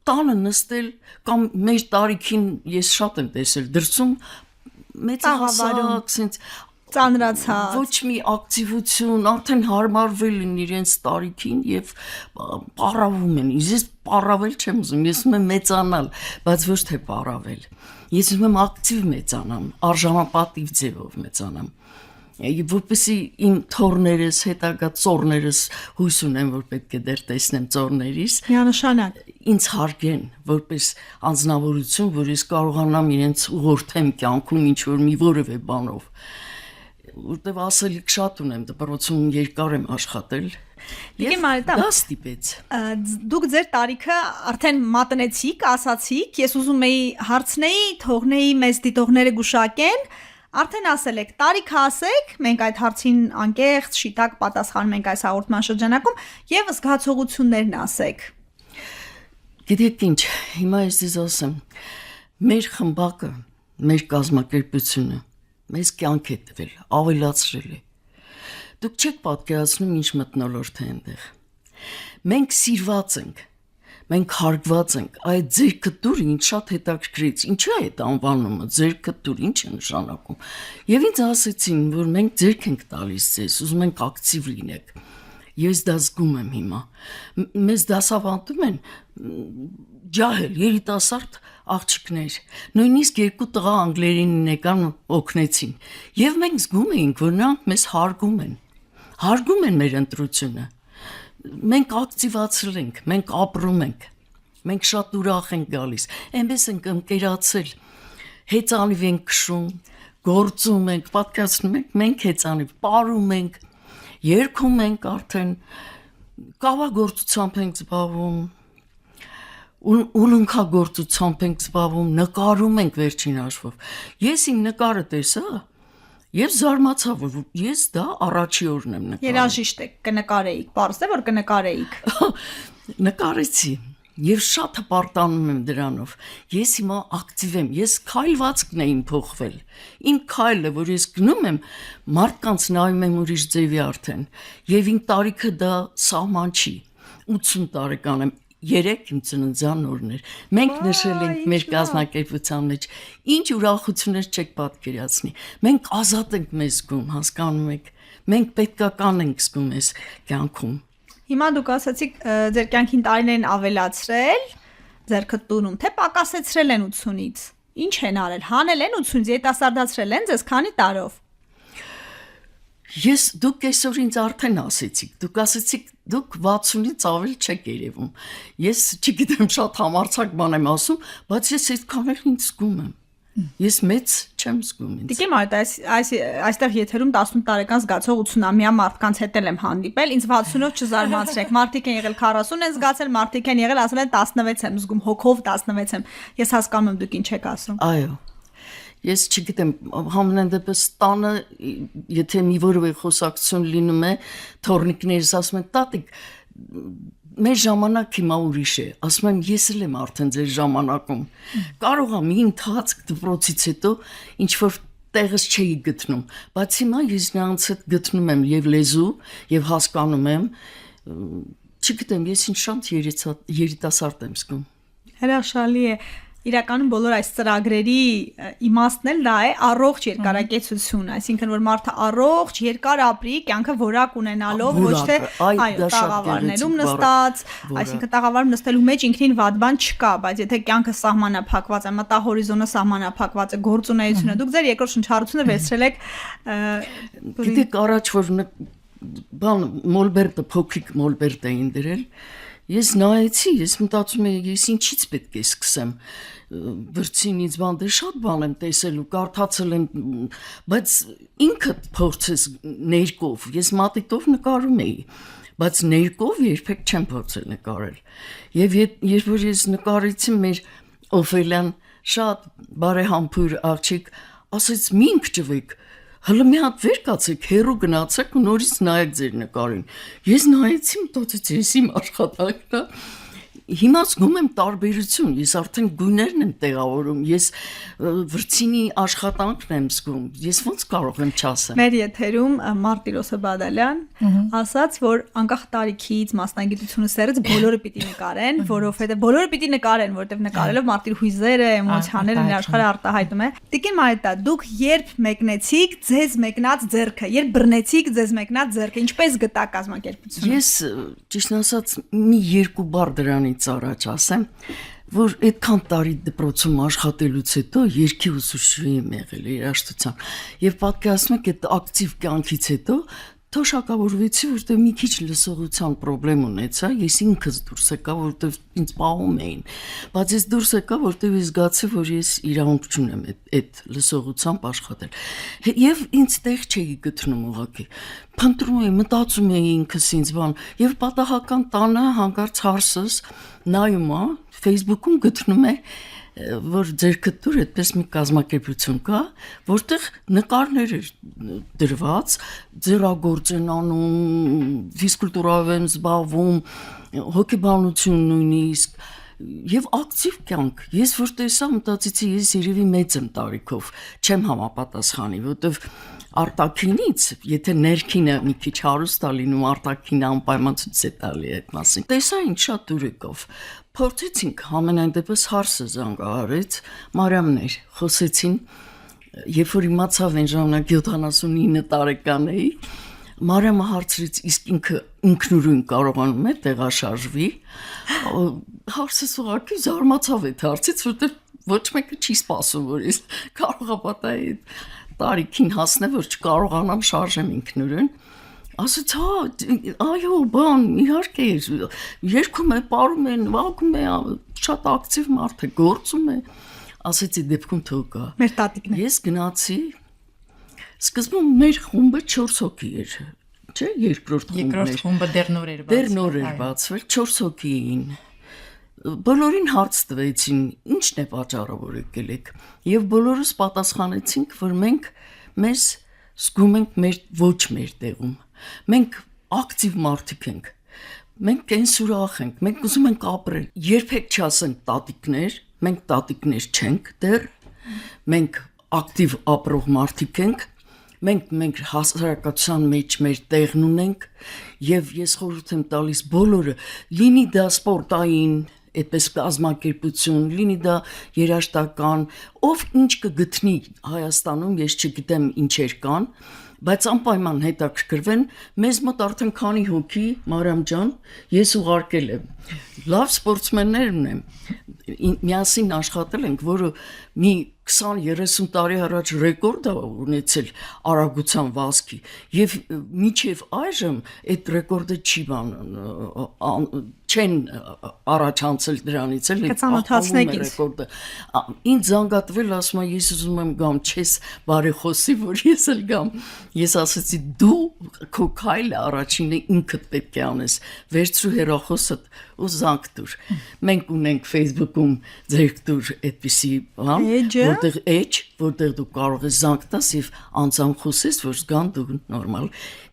տանը նստել կամ մեր տարիքին ես շատ եմ տեսել դրսում մեծահասակ sense ծանրացած ոչ մի ակտիվություն արդեն հարմարվել են իրենց տարիքին եւ պարավում են ես պարավել չեմ ուզում ես ուզում եմ մեծանալ բայց ոչ թե պարավել ես ուզում եմ ակտիվ մեծանամ արժանապատիվ ձևով մեծանամ որպեսզի իմ թորներս, հետագա ծորներս հույս ունեմ, որ պետք է դեռ տեսնեմ ծորներիս, միանշանակ ինձ հարգեն, որպես անձնավորություն, որ ես կարողանամ իրենց ուղղորդեմ կյանքում ինչ-որ մի որևէ բանով, որտեղ ասելիք շատ ունեմ, դպրոցում երկար եմ աշխատել, Տիկին Մարիետտա, դա ստիպեց։ Դուք ձեր տարիքը արդեն մատնեցիք, ասացիք, ես ուզում էի հարցնեի, թողնեի մեզ դիտողները գուշակեն, Արդեն ասել եք, տարիքը ասեք, մենք այդ հարցին անկեղծ, շիտակ պատասխանում ենք այս հաղորդման շրջանակում եւ զգացողություններն ասեք։ Գիտեք ինչ, հիմա ես ձեզ ասեմ, մեր խմբակը, մեր կազմակերպությունը մեզ կյանք է տվել, ավելացրել է։ Դուք չեք պատկերացնում ինչ մթնոլորտ է այնտեղ։ Մենք սիրված ենք, մենք հարգված ենք, այդ ձերքը դուր ինձ շատ հետաքրքրեց, ինչու է այդ անվանումը, ձերքը դուր ինչ է նշանակում։ Եվ ինձ ասեցին, որ մենք ձերք ենք տալիս ձեզ, ուզում ենք ակտիվ լինեք։ Ես դա զգում եմ հիմա։ Մեզ դասավանդում են ջահել, երիտասարդ աղջիկներ, նույնիսկ երկու տղա անգլերենին եկան օգնեցին։ Եվ մենք զգում էինք, որ նրանք մեզ հարգում են մեր ընտրությունը։ Մենք ակտիվացել ենք, մենք ապրում ենք, մենք շատ ուրախ ենք գալիս, այնպես ենք ընկերացել, հեծանիվ ենք քշում, գործում ենք, պատկերացնում եք, մենք հեծանիվ պարում ենք, երգում ենք արդեն, կավագործությամբ ենք զբաղվում, ուլունքագործությամբ ենք զբաղվում, նկարում ենք վերջին հաշվով։ Ես իմ նկարը տեսա, Եվ զարմացա, որ ես դա առաջի օրն եմ նկարել։ Երաժիշտ եք, կնկարեիք, պարզ է, որ կնկարեիք։ Նկարեցի, եւ շատ հպարտանում եմ դրանով։ Ես հիմա ակտիվ եմ, ես քայլվածքն եմ փոխվել։ Իմ քայլը, որ ես գնում եմ, մարդկանց նայում եմ ուրիշ ձևի արդեն։ Եվ իմ տարիքը դա սահման չի։ 80 տարեկան եմ։ 3 իմ ծննդյան օրն էր։ Մենք նշել ենք մեր կազմակերպության մեջ ինչ ուրախություններ չեք պատկերացնի։ Մենք ազատ ենք մեզ զգում, հասկանում եք։ Մենք պետքական ենք զգում այս կյանքում։ Հիմա դուք ասացիք ձեր կյանքին տարիներն ավելացրել, ձերքը տունում, թե պակասեցրել են 80-ից։ Ինչ են արել, հանել են 80-ից, երիտասարդացրել են ձեզ քանի տարով։ Դուք այսօր ինձ արդեն ասեցիք, դուք ասեցիք, դուք 60-ից ավել չեք երևում։ Ես չգիտեմ շատ համարձակ բան եմ ասում, բայց ես այդքան էլ ինձ զգում եմ։ Ես մեծ չեմ զգում ինձ։ Տիկին Մարիետտա, այստեղ եթերում 18 տարեկան զգացող 80-ամյա մարդկանց հետ եմ հանդիպել, ինձ 60-ով չզարմացրեք։ Մարդիկ են եղել 40 են զգացել, մարդիկ են եղել ասել են 16 եմ զգում, հոգով 16 եմ։ Ես հասկանում եմ դուք ինչ եք ասում։ Այո։ Ես չգիտեմ, համենայն դեպս տանը, եթե մի որևէ խոսակցություն լինում է, թորնիկներս ասում են, տատիկ, մեր ժամանակ հիմա ուրիշ է, ասում եմ, ես էլ եմ արդեն ձեր ժամանակում, կարող եմ մի ընթացք դպրոցից հետո ինչ-որ տեղս չէի գտնում, բայց հիմա ես նրանց հետ գտնում եմ և լեզու, և հասկանում եմ, չգիտեմ, ես ինչ շատ երիտասարդ եմ զգում։ Հրաշալի է։ Իրականում բոլոր այս ծրագրերի իմաստն էլ դա է առողջ երկարակեցություն, այսինքն որ մարդը առողջ երկար ապրի, կյանքը որակ ունենալով, ոչ թե տաղավարներում նստած, այսինքն տաղավարում նստելու մեջ ինքնին վատ բան չկա, բայց եթե կյանքը սահմանափակված է, մտահորիզոնը սահմանափակված է, գործունեությունը, դուք ձեր երկրորդ շնչառությունը վերցրել եք Գիտեք, առաջ որ բան Մոլբերտը փոքրիկ Մոլբերտ էին դրել Ես նայեցի, ես մտածում եի, ես ինչից պետք է սկսեմ, վրցինից բան, դե շատ բան եմ տեսել ու կարդացել եմ, բայց ինքդ փորձես ներկով, ես մատիտով նկարում էի, բայց ներկով երբեք չեմ փորձել նկարել, և երբ որ ես նկարեցի մեր Օֆելյան շատ բարեհամբույր աղջիկ, ասեց մի ընկճվեք, հլը մի հատ վեր կացեք, հեռու գնացեք ու նորից նայեք ձեր նկարին։ Ես նայեցի մտածեցի, ես իմ աշխատանքն է։ հիմա զգում եմ տարբերություն, ես արդեն գույներն եմ տեղավորում, ես վրձինի աշխատանքն եմ զգում, ես ոնց կարող եմ չասեմ։ Մեր եթերում Մարտիրոսը Բադալյան ասաց, որ անկախ տարիքից, մասնագիտությունը սերից բոլորը պիտի նկարեն, որովհետև բոլորը պիտի նկարեն, որովհետև նկարելով մարտիր հույզերը, էմոցիաները աշխարհը արտահայտում է։ Տիկին Մարիետտա, դուք երբ մեկնեցիք ձեզ մեկնած ձեռքը, երբ բռնեցիք ձեզ մեկնած ձեռքը, ինչպես գտաք կազմակերպությունը։ Ես ճիշտն ասած մի երկու բառ դրանից առաջ ասեմ, որ այդքան տարի դպրոցում աշխատելուց հետո երկի ուսուցչուհի եմ եղել երաժշտության եւ պատկերացնում եք այդ ակտիվ կյանքից հետո թոշակավորվեցի, որտեղ մի քիչ լսողության խնդրեմ ունեցա, ես ինքս դուրս եկա, որտեղ ինձ պահում էին, բայց ես դուրս եկա, որտեղ ես զգացի, որ ես իրավունք չունեմ այդ լսողությամբ աշխատել։ Եվ ինձ տեղ չէի գտնում ուղղակի։ Փնտրում էի, մտածում էի ինքս ինձ բան, եւ պատահական տանը հանկարծ հարսս նայում է, Facebook-ում գտնում է որ ձերքդ դուր այդպես մի կազմակերպություն կա, որտեղ նկարներ էր դրված, ձեռագործ են անում, ֆիզկուլտուրայով են զբաղվում, հոգեբանություն նույնիսկ եւ ակտիվ կյանք։ Ես որ տեսա, մտածեցի, ես երևի մեծ եմ տարիքով, չեմ համապատասխանի, որտեղ արտաքինից, եթե ներքինը մի քիչ հարուստ է լինում, արտաքինը անպայման ցույց է տալի այդ մասին։ Տեսա ինչ շատ դուր եկավ։ Փորձեցինք համենայն դեպս հարսը զանգահարեց, Մարիամն էր, խոսեցին, երբ որ իմացավ այն ժամանակ 79 տարեկան էի, Մարիամը հարցրեց, իսկ ինքը ինքնուրույն կարողանում է տեղաշարժվի, հարսս ուղղակի զարմացավ այդ հարցից, որտեղ ոչ մեկը չի սպասում, որ ես կարողա պատահի տարիքին հասնեմ, որ չկարողանամ շարժեմ ինքնուրույն, ասաց, այո, բան, իհարկե, երգում է, պարում է, նվագում է, շատ ակտիվ մարդ է, գործում է, ասեցի դեպքում թող գա։ Մեր տատիկն է։ Ես գնացի, սկզբում մեր խումբը 4 հոգի էր, չէ, երկրորդ խումբը դեռ նոր էր բացվել, 4 հոգի էին։ Բոլորին հարց տվեցին, ինչն է պատճառը, որ եկել եք, եւ բոլորս պատասխանեցինք, որ մենք մեզ զգում ենք ոչ մեր տեղում։ Մենք ակտիվ մարդիկ ենք, մենք կենսուրախ ենք, մենք ուզում ենք ապրել, երբեք չասենք տատիկներ, մենք տատիկներ չենք դեռ, մենք ակտիվ ապրող մարդիկ ենք, մենք հասարակության մեջ մեր տեղն ունենք եւ ես խորհուրդ եմ տալիս բոլորը, լինի դա սպորտային, այդպես կազմակերպություն, լինի դա երաժշտական, ով ինչ կգտնի Հայաստանում, ես չգիտեմ ինչեր կան, բայց անպայման հետաքրքրվեն, մեզ մոտ արդեն քանի հոգի, Մարիամ ջան, ես ուղարկել եմ, լավ սպորտսմեններ ունեմ, միասին աշխատել ենք, որը մի 20-30 տարի առաջ ռեկորդ է ունեցել արագության վազքի եւ մինչեւ այժմ այդ ռեկորդը չի չեն առաջանցել դրանից էլ ռեկորդը ինձ զանգատվել ասում եմ ես ուզում եմ գամ չես բարեխոսի որ ես էլ գամ ես ասացի դու քո քայլը առաջինը ինքդ պետք է անես վերցրու հեռախոսդ ու զանգ տուր մենք ունենք Facebook-ում ձերք տուր այդպիսի բան որտեղ դու կարող ես զանգ տաս եւ անձամբ խոսես որ զգան դու նորմալ